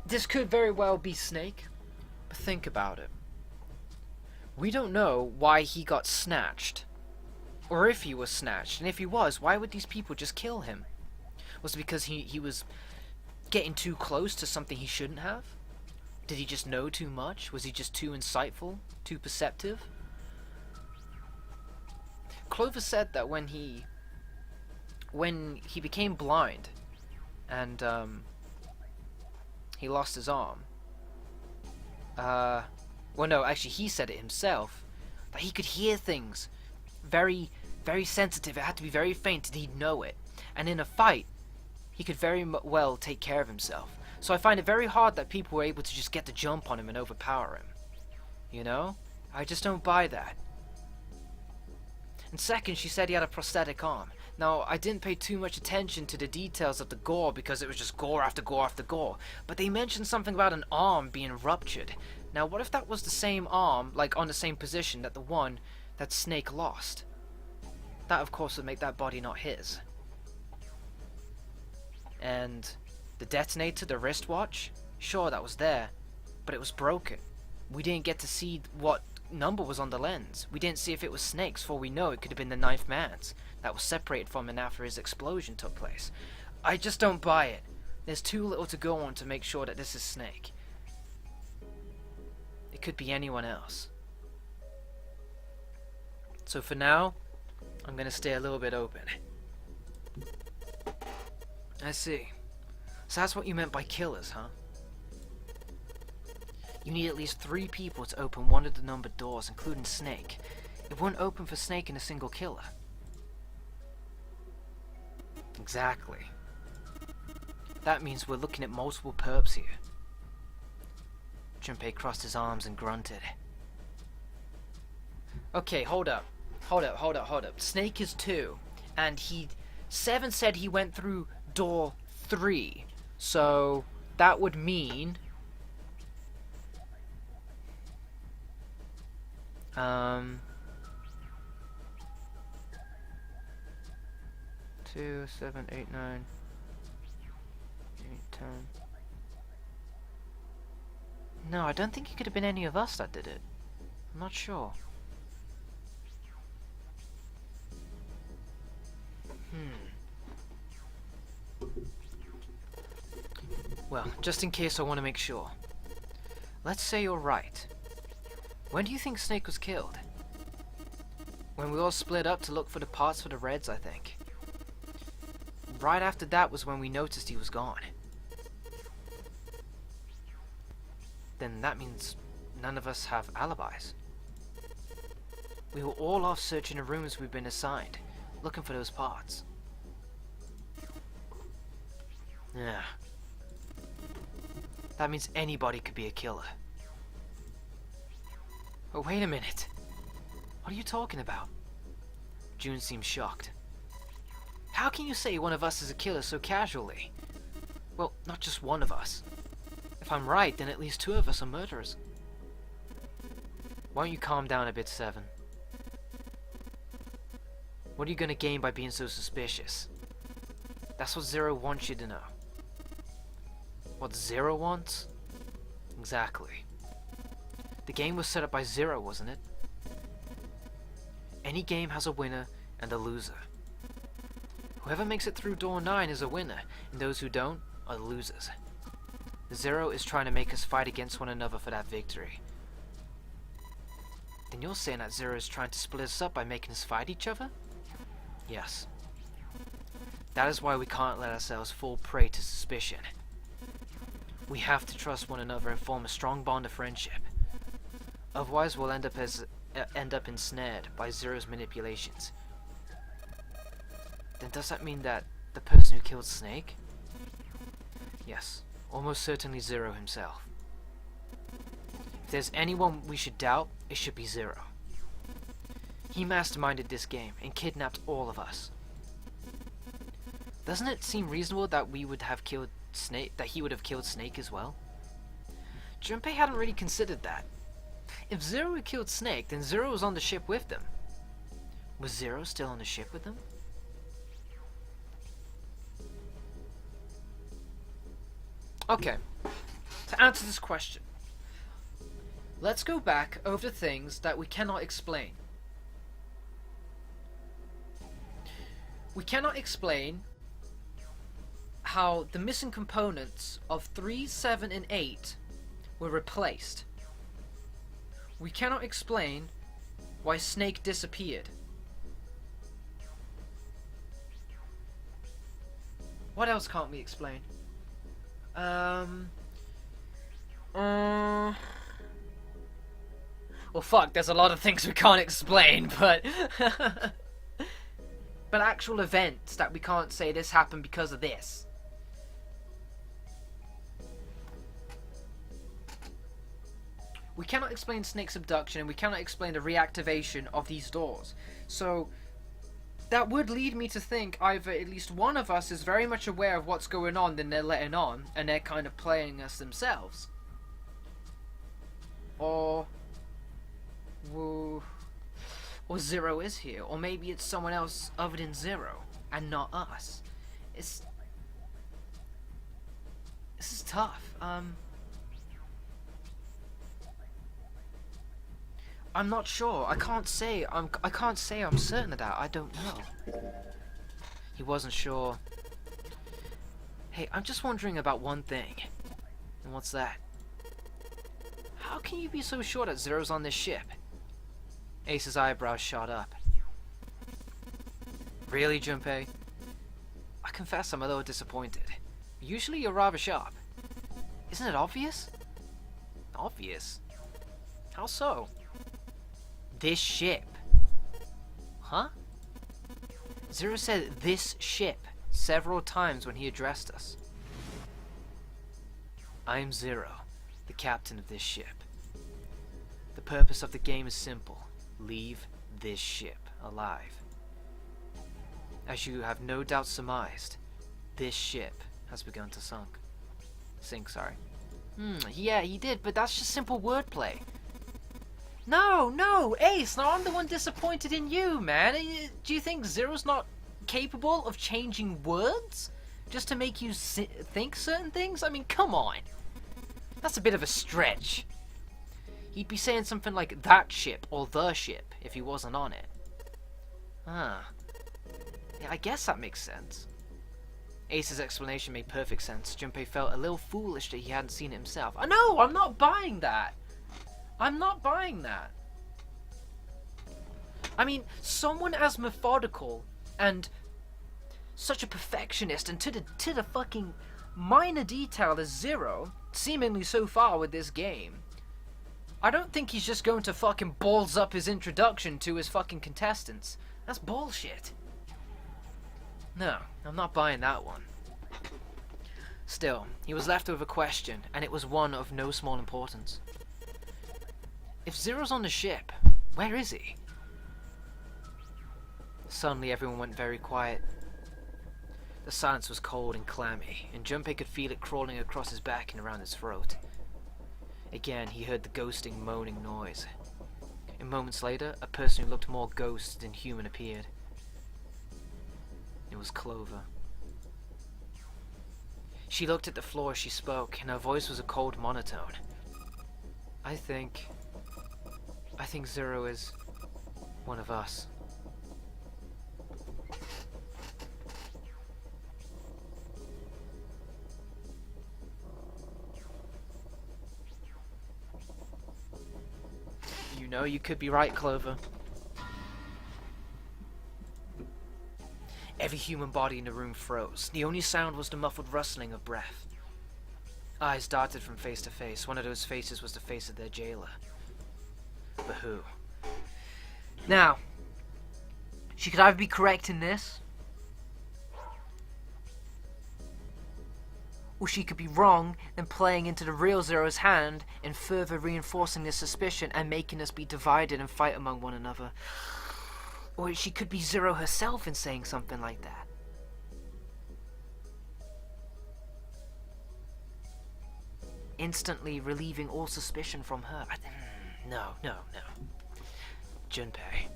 This could very well be Snake, but think about it. We don't know why he got snatched, or if he was snatched, and if he was, why would these people just kill him? Was it because he was getting too close to something he shouldn't have? Did he just know too much? Was he just too insightful? Too perceptive? Clover said that when he became blind and he lost his arm, well, no, actually he said it himself, that he could hear things very, very sensitive. It had to be very faint and he'd know it. And in a fight, he could very well take care of himself. So I find it very hard that people were able to just get the jump on him and overpower him. You know? I just don't buy that. And second, she said he had a prosthetic arm. Now, I didn't pay too much attention to the details of the gore because it was just gore after gore after gore. But they mentioned something about an arm being ruptured. Now, what if that was the same arm, like on the same position that the one that Snake lost? That, of course, would make that body not his. And the detonator, the wristwatch, sure, that was there, but it was broken. We didn't get to see what number was on the lens. We didn't see if it was Snake's. For we know it could have been the ninth man's that was separated from him after his explosion took place. I just don't buy it. There's too little to go on to make sure that this is Snake. It could be anyone else. So for now, I'm gonna stay a little bit open. I see. So that's what you meant by killers, huh? You need at least 3 people to open one of the numbered doors, including Snake. It wouldn't open for Snake and a single killer. Exactly. That means we're looking at multiple perps here. Junpei crossed his arms and grunted. Okay, hold up. Hold up. Snake is 2. And 7 said he went through door 3. So, that would mean... 2, 7, 8, 9, 8, 10. No, I don't think it could have been any of us that did it. I'm not sure. Well, just in case I want to make sure. Let's say you're right. When do you think Snake was killed? When we all split up to look for the parts for the Reds, I think. Right after that was when we noticed he was gone. Then that means none of us have alibis. We were all off searching the rooms we've been assigned, looking for those parts. Yeah. That means anybody could be a killer. Oh, wait a minute. What are you talking about? June seemed shocked. How can you say one of us is a killer so casually? Well, not just one of us. If I'm right, then at least 2 of us are murderers. Why don't you calm down a bit, 7? What are you gonna gain by being so suspicious? That's what Zero wants you to know. What Zero wants? Exactly. The game was set up by Zero, wasn't it? Any game has a winner and a loser. Whoever makes it through door 9 is a winner, and those who don't are losers. Zero is trying to make us fight against one another for that victory. Then you're saying that Zero is trying to split us up by making us fight each other? Yes. That is why we can't let ourselves fall prey to suspicion. We have to trust one another and form a strong bond of friendship. Otherwise we'll end up ensnared by Zero's manipulations. Then does that mean that the person who killed Snake? Yes, almost certainly Zero himself. If there's anyone we should doubt, it should be Zero. He masterminded this game and kidnapped all of us. Doesn't it seem reasonable that we would have killed Snake, that he would have killed Snake as well? Junpei hadn't really considered that. If Zero had killed Snake, then Zero was on the ship with them. Was Zero still on the ship with them? Okay. To answer this question, let's go back over the things that we cannot explain. We cannot explain how the missing components of 3, 7, and 8 were replaced. We cannot explain why Snake disappeared. What else can't we explain? Well, fuck, there's a lot of things we can't explain, but... but actual events that we can't say this happened because of this. We cannot explain Snake's abduction, and we cannot explain the reactivation of these doors. So, that would lead me to think either at least one of us is very much aware of what's going on, then they're letting on, and they're kind of playing us themselves. Or Zero is here, or maybe it's someone else other than Zero, and not us. This is tough. I'm not sure. I can't say I'm certain of that. I don't know. He wasn't sure. Hey, I'm just wondering about one thing. And what's that? How can you be so sure that Zero's on this ship? Ace's eyebrows shot up. Really, Junpei? I confess I'm a little disappointed. Usually you're rather sharp. Isn't it obvious? Obvious? How so? This ship. Huh? Zero said this ship several times when he addressed us. I'm Zero, the captain of this ship. The purpose of the game is simple. Leave this ship alive. As you have no doubt surmised, this ship has begun to sink, sorry. Yeah, he did, but that's just simple wordplay. No, Ace, now I'm the one disappointed in you, man. Do you think Zero's not capable of changing words just to make you think certain things? I mean, come on. That's a bit of a stretch. He'd be saying something like that ship or the ship if he wasn't on it. Yeah, I guess that makes sense. Ace's explanation made perfect sense. Junpei felt a little foolish that he hadn't seen it himself. No, I'm not buying that. I'm not buying that. I mean, someone as methodical and such a perfectionist and to the fucking minor detail as Zero, seemingly so far with this game, I don't think he's just going to fucking balls up his introduction to his fucking contestants. That's bullshit. No, I'm not buying that one. Still, he was left with a question, and it was one of no small importance. If Zero's on the ship, where is he? Suddenly everyone went very quiet. The silence was cold and clammy, and Junpei could feel it crawling across his back and around his throat. Again, he heard the ghosting, moaning noise. And moments later, a person who looked more ghost than human appeared. It was Clover. She looked at the floor as she spoke, and her voice was a cold monotone. I think Zero is one of us. You know, you could be right, Clover. Every human body in the room froze. The only sound was the muffled rustling of breath. Eyes darted from face to face. One of those faces was the face of their jailer. But who? Now, she could either be correct in this, or she could be wrong and playing into the real Zero's hand and further reinforcing this suspicion and making us be divided and fight among one another. Or she could be Zero herself in saying something like that. Instantly relieving all suspicion from her. No. Junpei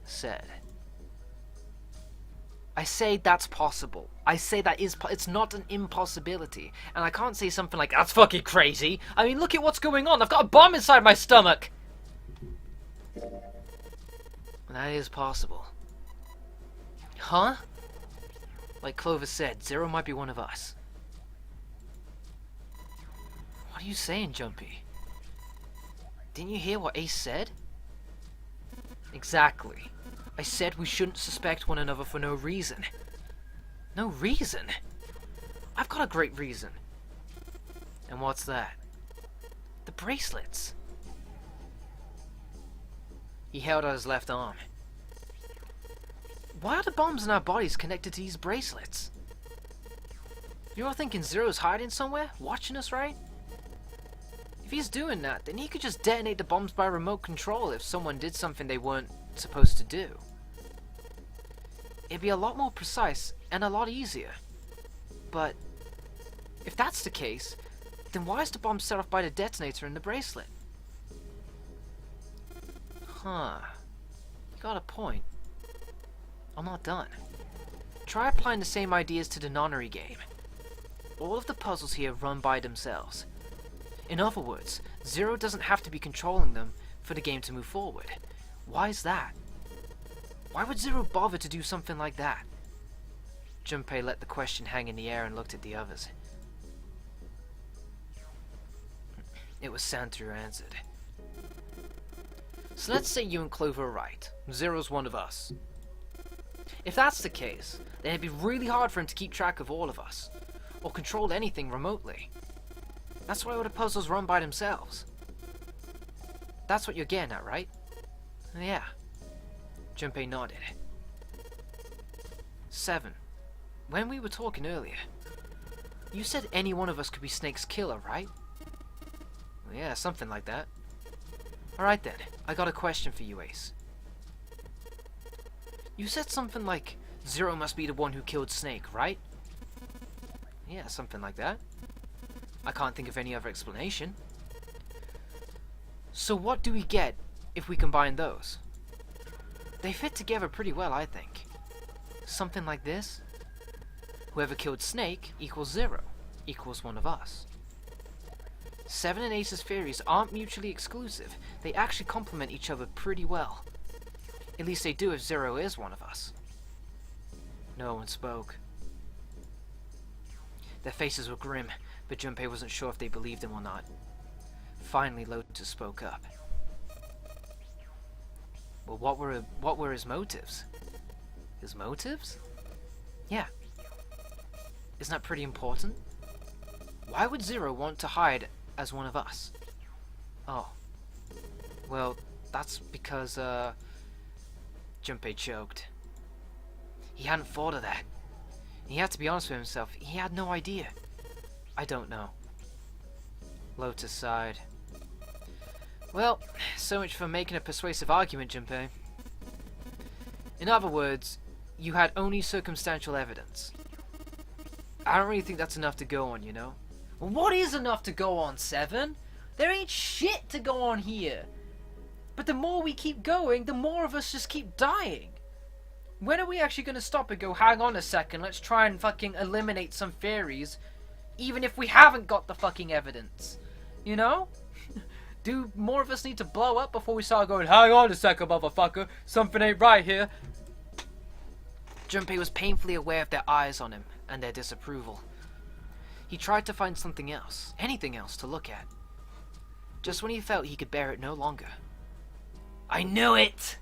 said, I say that's possible. I say that it's not an impossibility. And I can't say something like, that's fucking crazy. I mean, look at what's going on. I've got a bomb inside my stomach. That is possible. Huh? Like Clover said, Zero might be one of us. What are you saying, Jumpy? Didn't you hear what Ace said? Exactly. I said we shouldn't suspect one another for no reason. No reason? I've got a great reason. And what's that? The bracelets. He held out his left arm. Why are the bombs in our bodies connected to these bracelets? You're thinking Zero's hiding somewhere, watching us, right? If he's doing that, then he could just detonate the bombs by remote control if someone did something they weren't supposed to do. It'd be a lot more precise and a lot easier. But if that's the case, then why is the bomb set off by the detonator in the bracelet? Huh. You got a point. I'm not done. Try applying the same ideas to the nonary game. All of the puzzles here run by themselves. In other words, Zero doesn't have to be controlling them for the game to move forward. Why is that? Why would Zero bother to do something like that? Junpei let the question hang in the air and looked at the others. It was Santa who answered. So let's say you and Clover are right. Zero's one of us. If that's the case, then it'd be really hard for him to keep track of all of us, or control anything remotely. That's why all the puzzles run by themselves. That's what you're getting at, right? Yeah. Junpei nodded. 7. When we were talking earlier, you said any one of us could be Snake's killer, right? Well, yeah, something like that. Alright then, I got a question for you, Ace. You said something like, Zero must be the one who killed Snake, right? Yeah, something like that. I can't think of any other explanation. So what do we get if we combine those? They fit together pretty well, I think. Something like this. Whoever killed Snake equals Zero, equals one of us. 7 and Ace's theories aren't mutually exclusive. They actually complement each other pretty well. At least they do if Zero is one of us. No one spoke. Their faces were grim, but Junpei wasn't sure if they believed him or not. Finally, Lotus spoke up. Well, what were his motives? His motives? Yeah. Isn't that pretty important? Why would Zero want to hide as one of us? Oh. Well, that's because, Junpei choked. He hadn't thought of that. He had to be honest with himself. He had no idea. I don't know. Lotus sighed. Well, so much for making a persuasive argument, Junpei. In other words, you had only circumstantial evidence. I don't really think that's enough to go on, you know? Well, what is enough to go on, 7? There ain't shit to go on here. But the more we keep going, the more of us just keep dying. When are we actually going to stop and go, hang on a second, let's try and fucking eliminate some theories, even if we haven't got the fucking evidence? You know? Do more of us need to blow up before we start going, hang on a second, motherfucker, something ain't right here? Junpei was painfully aware of their eyes on him and their disapproval. He tried to find something else, anything else to look at. Just when he felt he could bear it no longer. I knew it!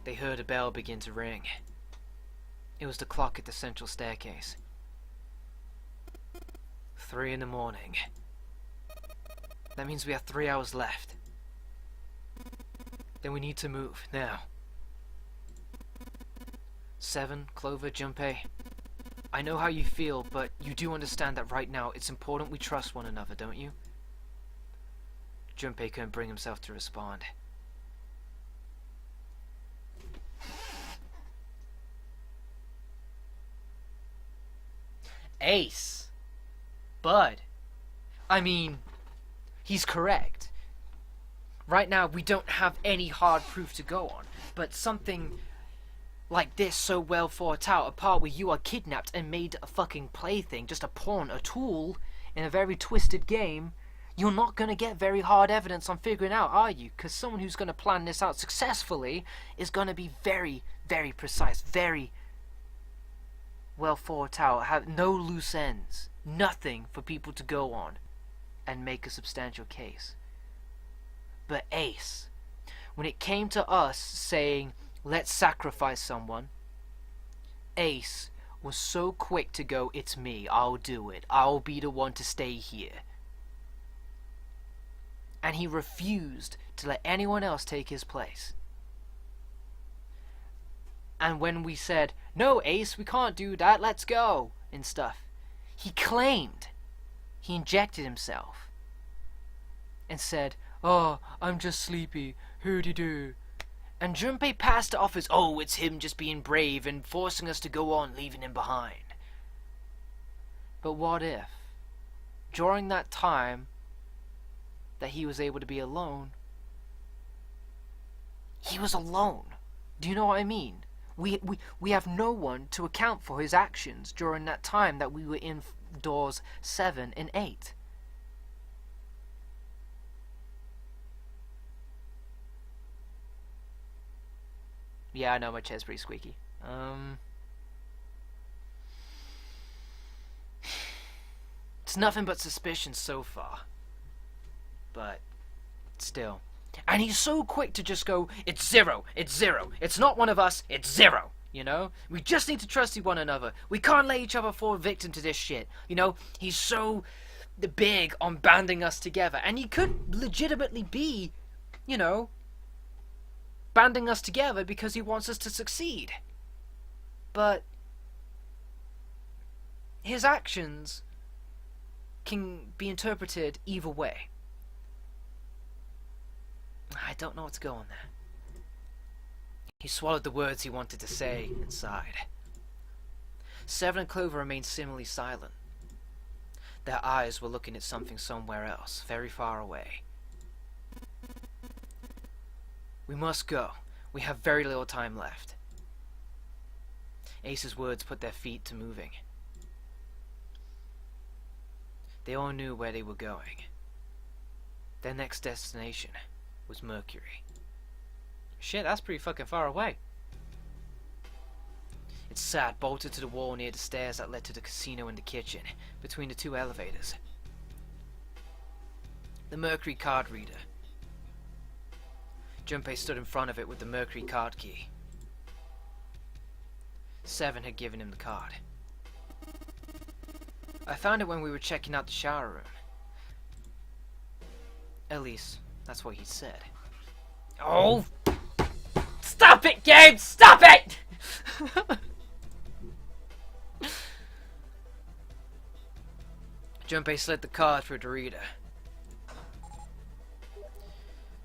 They heard a bell begin to ring. It was the clock at the central staircase. 3 in the morning. That means we have 3 hours left. Then we need to move, now. 7, Clover, Junpei. I know how you feel, but you do understand that right now it's important we trust one another, don't you? Junpei couldn't bring himself to respond. Ace. Bud. I mean, he's correct. Right now, we don't have any hard proof to go on, but something like this so well thought out, a part where you are kidnapped and made a fucking plaything, just a pawn, a tool, in a very twisted game, you're not going to get very hard evidence on figuring out, are you? Because someone who's going to plan this out successfully is going to be very, very precise, very well thought out, have no loose ends, nothing for people to go on and make a substantial case. But Ace, when it came to us saying, let's sacrifice someone, Ace was so quick to go, it's me, I'll do it, I'll be the one to stay here. And he refused to let anyone else take his place. And when we said, no Ace, we can't do that, let's go, and stuff, he claimed he injected himself and said, oh, I'm just sleepy, hoo-de-doo. And Junpei passed it off as, oh, it's him just being brave and forcing us to go on, leaving him behind. But what if, during that time that he was able to be alone, he was alone? Do you know what I mean? We have no one to account for his actions during that time that we were in doors 7 and 8. Yeah, I know my chair's pretty squeaky. It's nothing but suspicion so far. But still. And he's so quick to just go, it's 0, it's 0, it's not one of us, it's 0, you know? We just need to trust one another. We can't let each other fall victim to this shit, you know? He's so big on banding us together. And he could legitimately be, you know, banding us together because he wants us to succeed. But his actions can be interpreted either way. I don't know what to go on there. He swallowed the words he wanted to say and sighed. Seven and Clover remained similarly silent. Their eyes were looking at something somewhere else, very far away. We must go. We have very little time left. Ace's words put their feet to moving. They all knew where they were going. Their next destination was Mercury. Shit, that's pretty fucking far away. It sat bolted to the wall near the stairs that led to the casino and the kitchen, between the two elevators. The Mercury card reader. Junpei stood in front of it with the Mercury card key. Seven had given him the card. I found it when we were checking out the shower room. At least, that's what he said. Oh! Stop it, game! Stop it! Junpei slid the card through the reader.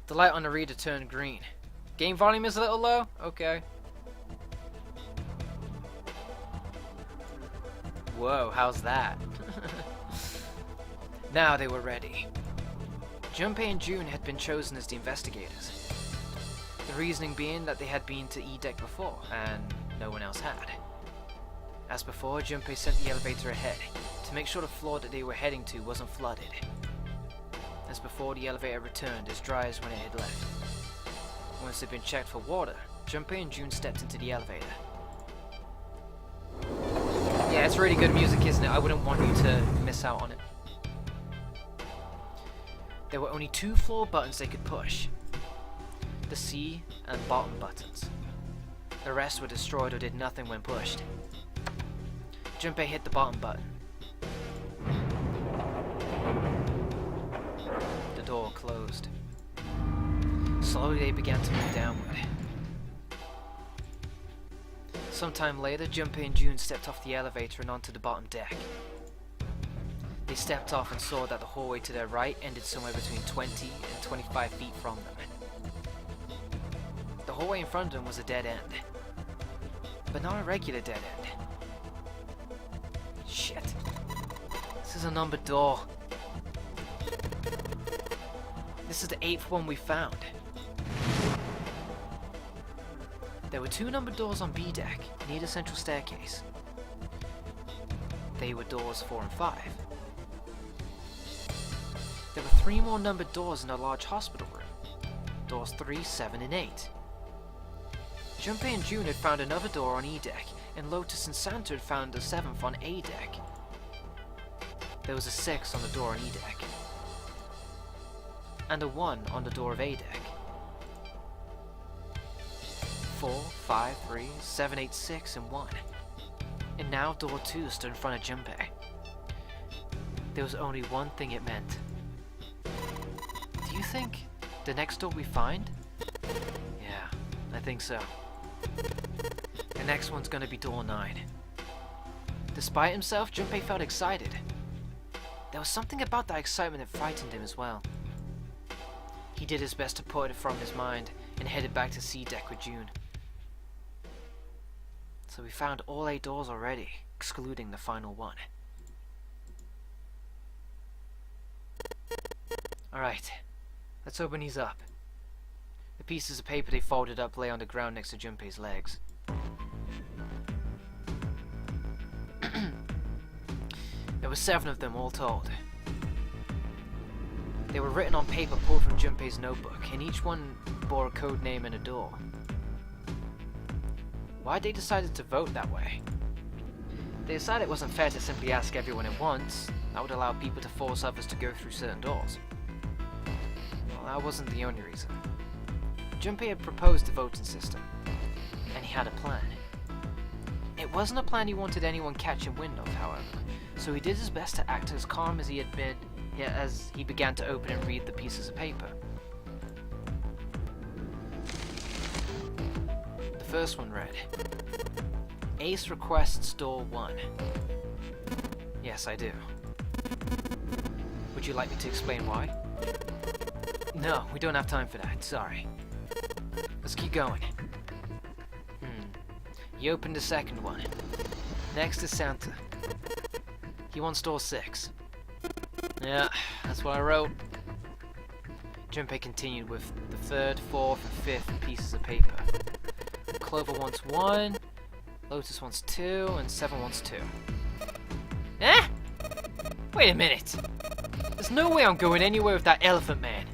The light on the reader turned green. Game volume is a little low? Okay. Whoa, how's that? Now they were ready. Junpei and June had been chosen as the investigators. The reasoning being that they had been to E-Deck before, and no one else had. As before, Junpei sent the elevator ahead, to make sure the floor that they were heading to wasn't flooded. As before, the elevator returned as dry as when it had left. Once it had been checked for water, Junpei and June stepped into the elevator. Yeah, it's really good music, isn't it? I wouldn't want you to miss out on it. There were only 2 floor buttons they could push. The C and bottom buttons. The rest were destroyed or did nothing when pushed. Junpei hit the bottom button. The door closed. Slowly they began to move downward. Sometime later, Junpei and June stepped off the elevator and onto the bottom deck. They stepped off and saw that the hallway to their right ended somewhere between 20 and 25 feet from them. The hallway in front of them was a dead end. But not a regular dead end. Shit. This is a numbered door. This is the 8th one we found. There were 2 numbered doors on B deck, near the central staircase. They were doors 4 and 5. There were 3 more numbered doors in a large hospital room. Doors 3, 7, and 8. Junpei and June had found another door on E deck, and Lotus and Santa had found a 7th on A deck. There was a 6 on the door on E deck. And a 1 on the door of A deck. 4, 5, 3, 7, 8, 6, and 1. And now door 2 stood in front of Junpei. There was only one thing it meant. Do you think the next door we find? Yeah, I think so. The next one's gonna be door 9. Despite himself, Junpei felt excited. There was something about that excitement that frightened him as well. He did his best to put it from his mind and headed back to C deck with June. So we found all 8 doors already, excluding the final one. Alright, let's open these up. The pieces of paper they folded up lay on the ground next to Junpei's legs. There were 7 of them all told. They were written on paper pulled from Junpei's notebook, and each one bore a code name and a door. Why'd they decided to vote that way? They decided it wasn't fair to simply ask everyone at once. That would allow people to force others to go through certain doors. Well, that wasn't the only reason. Junpei had proposed the voting system, and he had a plan. It wasn't a plan he wanted anyone catching wind of, however, so he did his best to act as calm as he had been as he began to open and read the pieces of paper. The first one read, Ace requests door 1. Yes, I do. Would you like me to explain why? No, we don't have time for that, sorry. Let's keep going. He opened the second one. Next is Santa. He wants door 6. Yeah, that's what I wrote. Junpei continued with the 3rd, 4th, and 5th pieces of paper. Clover wants 1, Lotus wants 2, and 7 wants 2. Eh? Wait a minute. There's no way I'm going anywhere with that elephant man.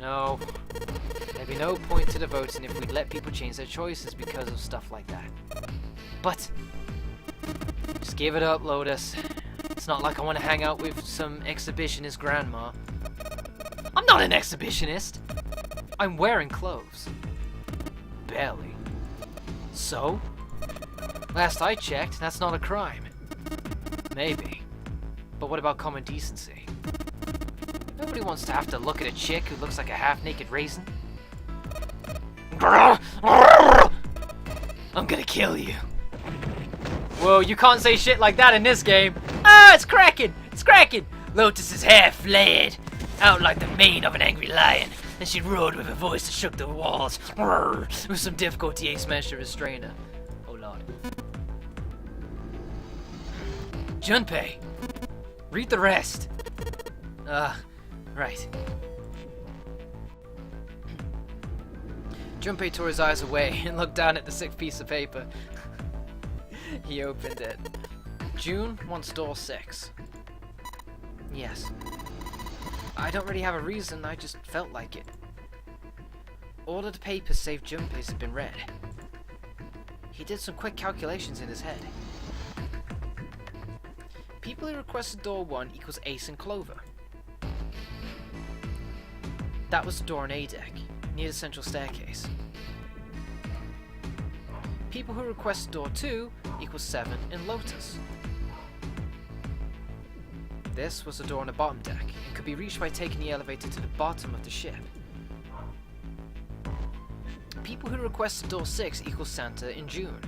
No. There'd be no point to the voting if we'd let people change their choices because of stuff like that. But just give it up, Lotus. It's not like I want to hang out with some exhibitionist grandma. I'm not an exhibitionist. I'm wearing clothes. Barely. So? Last I checked, that's not a crime. Maybe. But what about common decency? Nobody wants to have to look at a chick who looks like a half-naked raisin. I'm gonna kill you. Whoa, you can't say shit like that in this game. Ah, it's cracking! It's cracking! Lotus's hair flared out like the mane of an angry lion, and she roared with a voice that shook the walls. With some difficulty, Ace managed to restrain her. Oh lord. Junpei, read the rest. Right. Junpei tore his eyes away and looked down at the 6th piece of paper. He opened it. June wants door 6. Yes. I don't really have a reason, I just felt like it. All of the papers save Junpei's had been read. He did some quick calculations in his head. People who requested door 1 equals Ace and Clover. That was the door on A deck, near the central staircase. People who requested door 2 equals 7 and Lotus. This was the door on the bottom deck, and could be reached by taking the elevator to the bottom of the ship. People who requested door 6 equals Santa and June.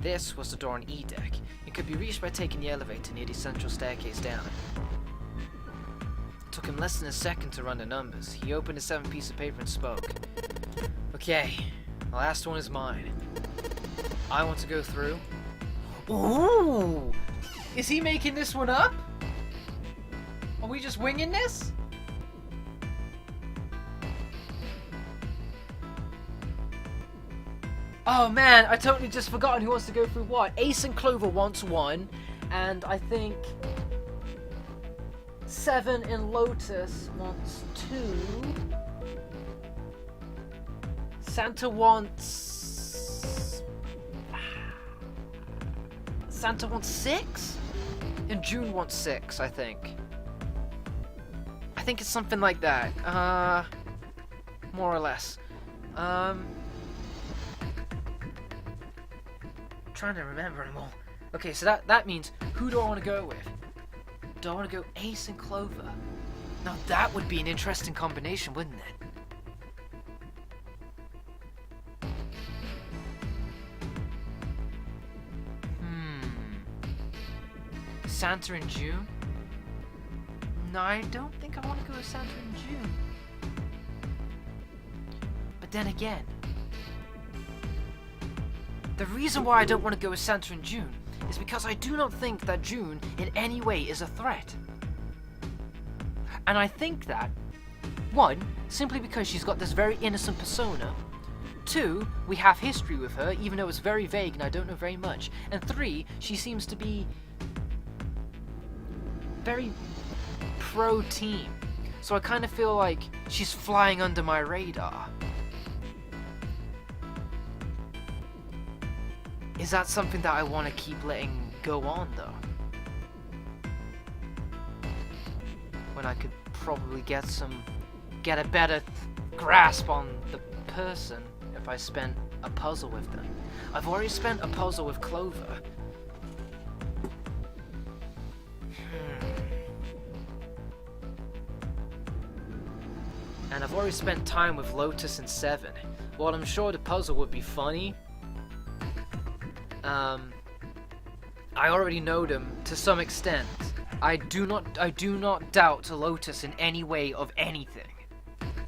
This was the door on E deck, and could be reached by taking the elevator near the central staircase down. It took him less than a second to run the numbers. He opened the 7th piece of paper and spoke. Okay, the last one is mine. I want to go through. Ooh! Is he making this one up? Are we just winging this? Oh man, I totally just forgotten who wants to go through what. Ace and Clover wants 1, and I think 7 in Lotus wants 2. Santa wants 6? And June wants 6, I think. I think it's something like that. More or less. Trying to remember them all. Okay, so that means, who do I want to go with? Do I want to go Ace and Clover? Now that would be an interesting combination, wouldn't it? Santa in June? No, I don't think I want to go with Santa in June. But then again, the reason why I don't want to go with Santa in June is because I do not think that June in any way is a threat. And I think that, 1, simply because she's got this very innocent persona. 2, we have history with her, even though it's very vague and I don't know very much. And 3, she seems to be very pro-team. So I kind of feel like she's flying under my radar. Is that something that I want to keep letting go on, though? When I could probably get a better grasp on the person if I spent a puzzle with them. I've already spent a puzzle with Clover. And I've already spent time with Lotus and 7. While I'm sure the puzzle would be funny, I already know them to some extent. I do not doubt Lotus in any way of anything.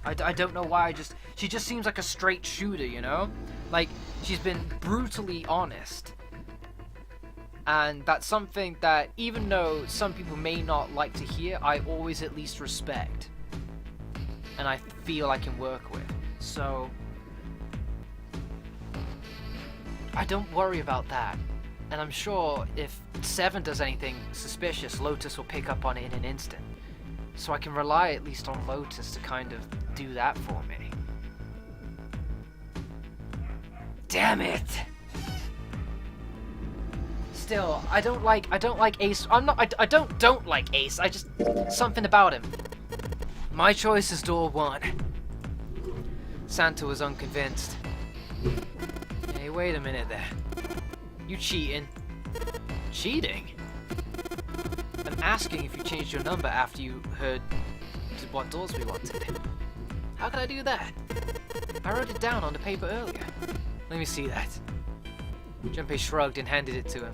I don't know why. She just seems like a straight shooter, you know? Like, she's been brutally honest. And that's something that, even though some people may not like to hear, I always at least respect. And I feel I can work with. So I don't worry about that. And I'm sure if 7 does anything suspicious, Lotus will pick up on it in an instant. So I can rely at least on Lotus to kind of do that for me. Damn it! Still, I don't like Ace. I don't like Ace. I just, something about him. My choice is door 1. Santa was unconvinced. Hey, wait a minute there. You cheating? Cheating? I'm asking if you changed your number after you heard what doors we wanted. How could I do that? I wrote it down on the paper earlier. Let me see that. Junpei shrugged and handed it to him.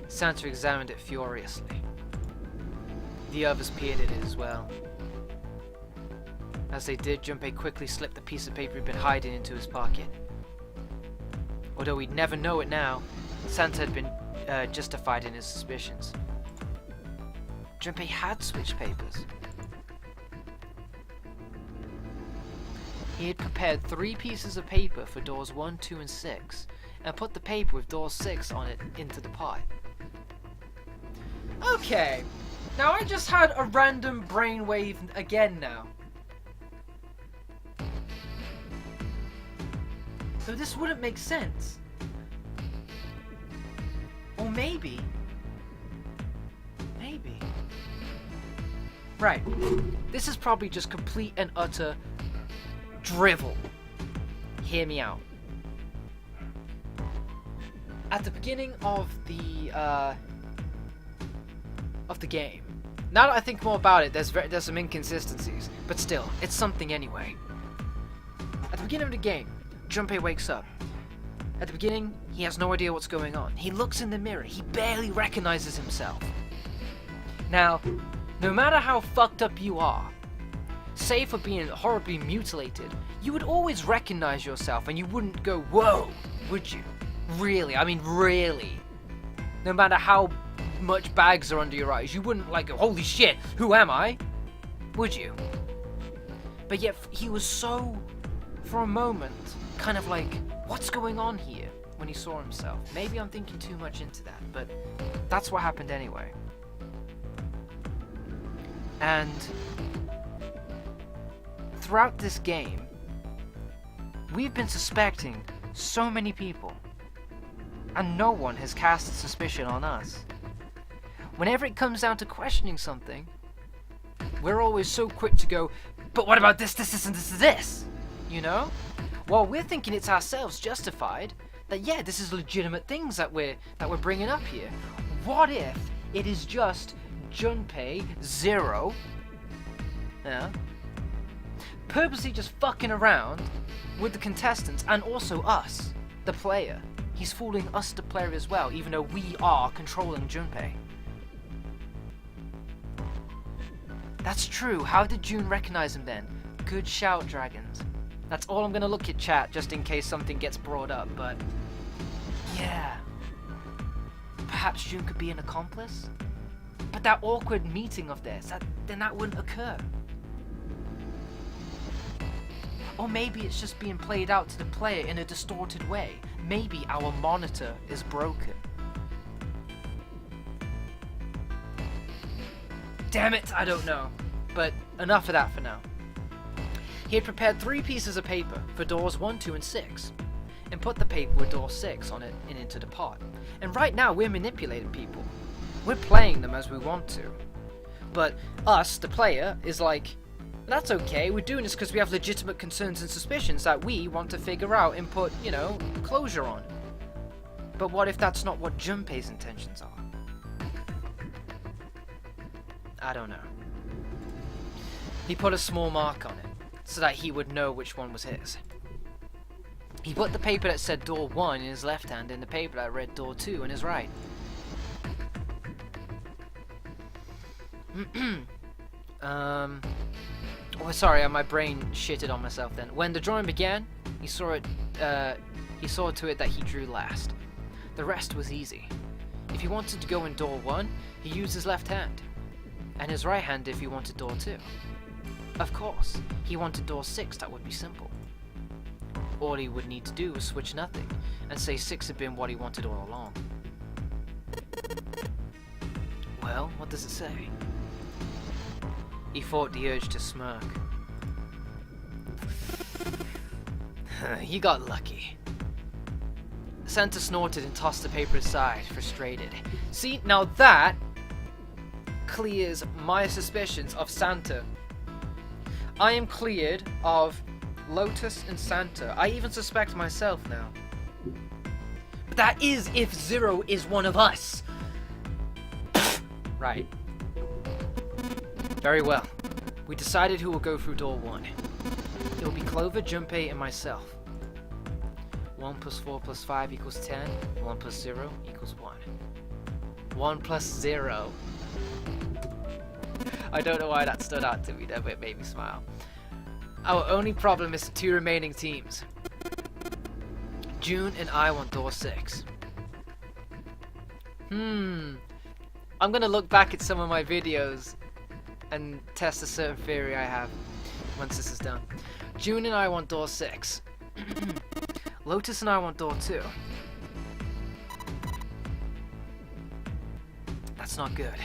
Santa examined it furiously. The others peered at it as well. As they did, Junpei quickly slipped the piece of paper he'd been hiding into his pocket. Although we'd never know it now, Santa had been justified in his suspicions. Junpei had switched papers. He had prepared 3 pieces of paper for doors 1, 2, and 6, and put the paper with door 6 on it into the pot. Okay, now I just had a random brainwave again now. So this wouldn't make sense. Or maybe. Right. This is probably just complete and utter drivel. Hear me out. At the beginning of the game. Now that I think more about it, there's some inconsistencies, but still, it's something anyway. At the beginning of the game, Junpei wakes up. At the beginning, he has no idea what's going on. He looks in the mirror. He barely recognizes himself. Now, no matter how fucked up you are, save for being horribly mutilated, you would always recognize yourself and you wouldn't go, whoa, would you? Really? I mean, really? No matter how much bags are under your eyes, you wouldn't like go, holy shit, who am I? Would you? But yet, he was so, for a moment, kind of like What's going on here? When he saw himself. Maybe I'm thinking too much into that, but that's what happened anyway. And throughout this game, we've been suspecting so many people, and no one has cast suspicion on us. Whenever it comes down to questioning something, we're always so quick to go, but what about this, and this? You know? Well, we're thinking it's ourselves justified, that yeah, this is legitimate things that we're bringing up here. What if it is just Junpei Zero, yeah, purposely just fucking around with the contestants and also us, the player? He's fooling us, the player, as well, even though we are controlling Junpei. That's true. How did June recognize him then? Good shout, Dragons. That's all I'm gonna look at, chat, just in case something gets brought up, but yeah. Perhaps June could be an accomplice? But that awkward meeting of theirs, then that wouldn't occur. Or maybe it's just being played out to the player in a distorted way. Maybe our monitor is broken. Damn it, I don't know. But enough of that for now. He had prepared 3 pieces of paper for doors 1, 2, and 6, and put the paper with door 6 on it and into the pot. And right now we're manipulating people. We're playing them as we want to. But us, the player, is like, that's okay, we're doing this because we have legitimate concerns and suspicions that we want to figure out and put, you know, closure on. But what if that's not what Junpei's intentions are? I don't know. He put a small mark on it, so that he would know which one was his. He put the paper that said door 1 in his left hand and the paper that read door 2 in his right. Oh, sorry, my brain shitted on myself then. When the drawing began, he saw to it that he drew last. The rest was easy. If he wanted to go in door 1, he used his left hand, and his right hand if he wanted door 2. Of course, he wanted door 6, that would be simple. All he would need to do was switch nothing, and say 6 had been what he wanted all along. Well, what does it say? He fought the urge to smirk. You got lucky. Santa snorted and tossed the paper aside, frustrated. See, now that clears my suspicions of Santa. I am cleared of Lotus and Santa. I even suspect myself now. But that is if Zero is one of us. Right. Very well. We decided who will go through door 1. It will be Clover, Junpei, and myself. 1 plus 4 plus 5 equals 10. 1 plus 0 equals 1. 1 plus 0. I don't know why that stood out to me there, but it made me smile. Our only problem is the 2 remaining teams. June and I want door 6. I'm gonna look back at some of my videos and test a certain theory I have once this is done. June and I want door 6. Lotus and I want door 2. That's not good.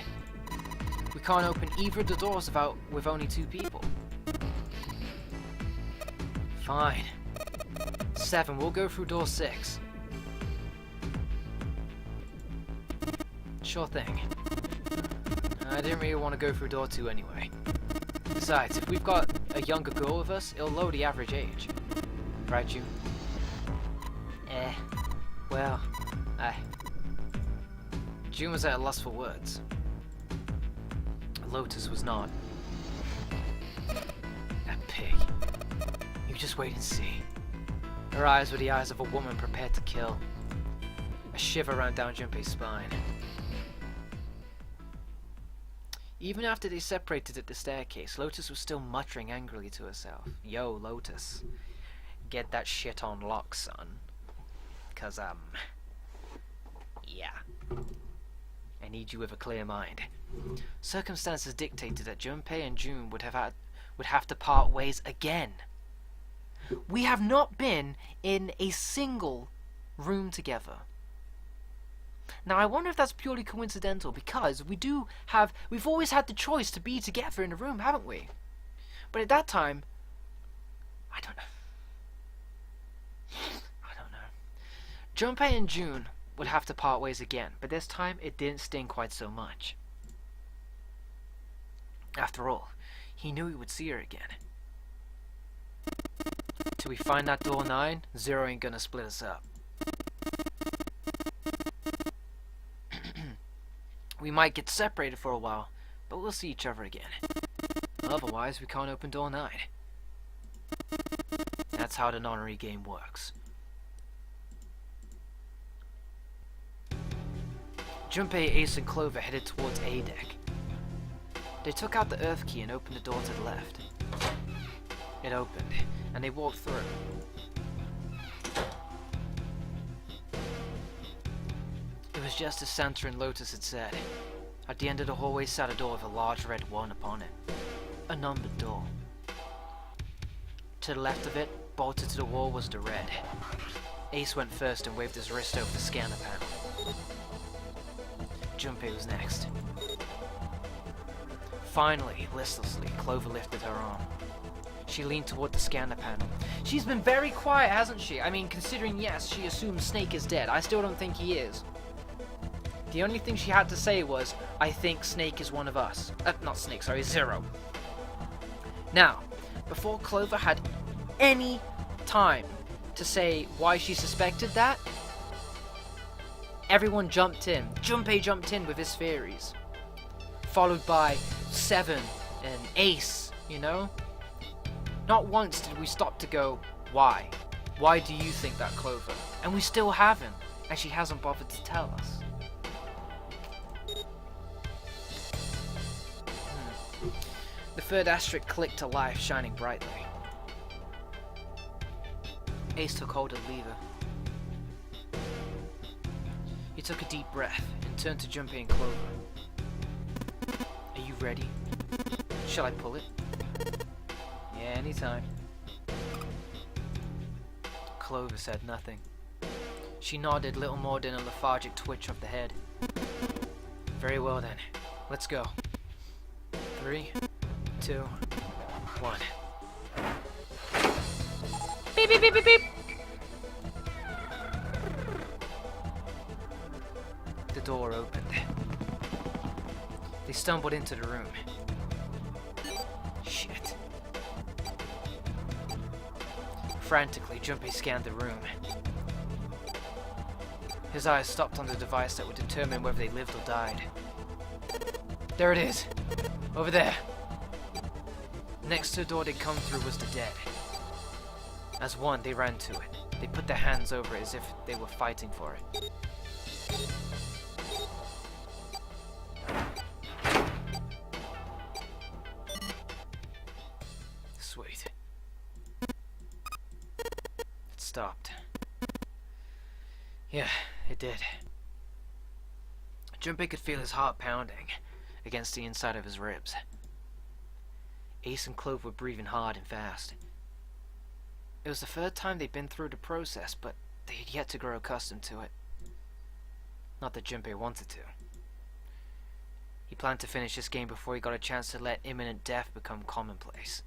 We can't open either of the doors with only 2 people. Fine. 7, we'll go through door 6. Sure thing. I didn't really want to go through door 2 anyway. Besides, if we've got a younger girl with us, it'll lower the average age. Right, June? Well, June was at a loss for words. Lotus was not. That pig. You just wait and see. Her eyes were the eyes of a woman prepared to kill. A shiver ran down Junpei's spine. Even after they separated at the staircase, Lotus was still muttering angrily to herself. Yo, Lotus. Get that shit on lock, son. 'Cause, yeah. I need you with a clear mind. Circumstances dictated that Junpei and June would have to part ways again. we have not been in a single room together. Now, I wonder if that's purely coincidental, because we've always had the choice to be together in a room, haven't we? But at that time, I don't know. Junpei and June would have to part ways again, but this time it didn't sting quite so much. After all, he knew he would see her again. Till we find that door 9, Zero ain't gonna split us up. We might get separated for a while, but we'll see each other again. Otherwise, we can't open door 9. That's how the nonary game works. Junpei, Ace, and Clover headed towards A deck. They took out the Earth key and opened the door to the left. It opened, and they walked through. It was just as Santa and Lotus had said. At the end of the hallway sat a door with a large red 1 upon it. A numbered door. To the left of it, bolted to the wall, was the red. Ace went first and waved his wrist over the scanner panel. Junpei was next. Finally, listlessly, Clover lifted her arm. She leaned toward the scanner panel. She's been very quiet, hasn't she? I mean, considering, yes, she assumes Snake is dead. I still don't think he is. The only thing she had to say was, I think Snake is one of us. Not Snake, sorry, Zero. Now, before Clover had any time to say why she suspected that, everyone jumped in. Junpei jumped in with his theories. Followed by Seven and Ace, you know? Not once did we stop to go, why? Why do you think that, Clover? And we still haven't, and she hasn't bothered to tell us. The third asterisk clicked to life, shining brightly. Ace took hold of the lever. He took a deep breath and turned to Junpei and Clover. Are you ready? Shall I pull it? Yeah, anytime. Clover said nothing. She nodded, little more than a lethargic twitch of the head. Very well then. Let's go. 3, 2, 1. Beep, beep, beep, beep, beep. The door opened. They stumbled into the room. Shit. Frantically, Junpei scanned the room. His eyes stopped on the device that would determine whether they lived or died. There it is. Over there. Next to the door they'd come through was the dead. As one, they ran to it. They put their hands over it as if they were fighting for it. Sweet. It stopped. Yeah, it did. Junpei could feel his heart pounding against the inside of his ribs. Ace and Clove were breathing hard and fast. It was the third time they'd been through the process, but they had yet to grow accustomed to it. Not that Junpei wanted to. He planned to finish this game before he got a chance to let imminent death become commonplace.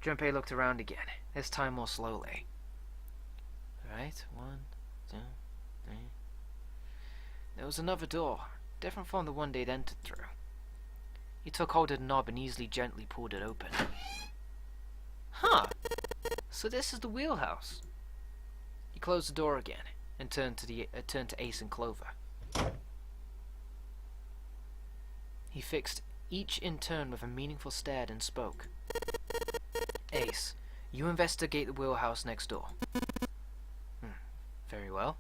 Junpei looked around again, this time more slowly. Right, 1, 2, 3. There was another door, different from the one they'd entered through. He took hold of the knob and easily, gently pulled it open. Huh! So this is the wheelhouse. He closed the door again and turned to Ace and Clover. He fixed each in turn with a meaningful stare and spoke. Ace, you investigate the wheelhouse next door. Very well.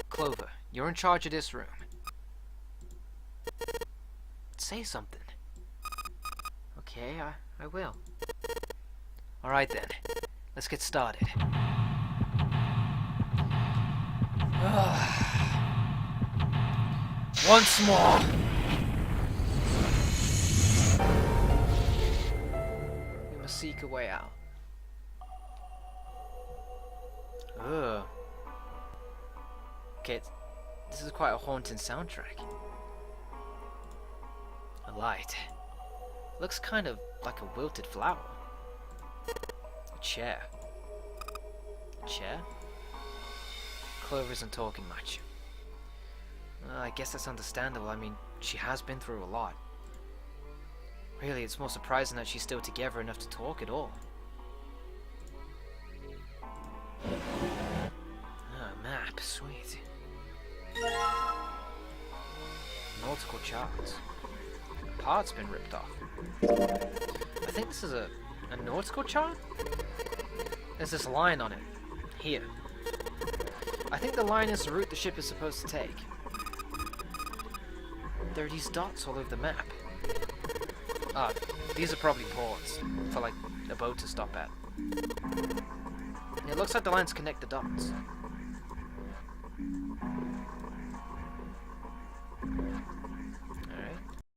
Clover, you're in charge of this room. Say something. Okay, I will. Alright then, let's get started. Once more. We must seek a way out. Ugh. Okay, this is quite a haunting soundtrack. A light. Looks kind of like a wilted flower. A chair. A chair? Clover isn't talking much. I guess that's understandable. I mean, she has been through a lot. Really, it's more surprising that she's still together enough to talk at all. Map, sweet. Nautical charts. A part's been ripped off. I think this is a nautical chart? There's this line on it. Here. I think the line is the route the ship is supposed to take. There are these dots all over the map. Ah, these are probably ports for like a boat to stop at. It looks like the lines connect the dots.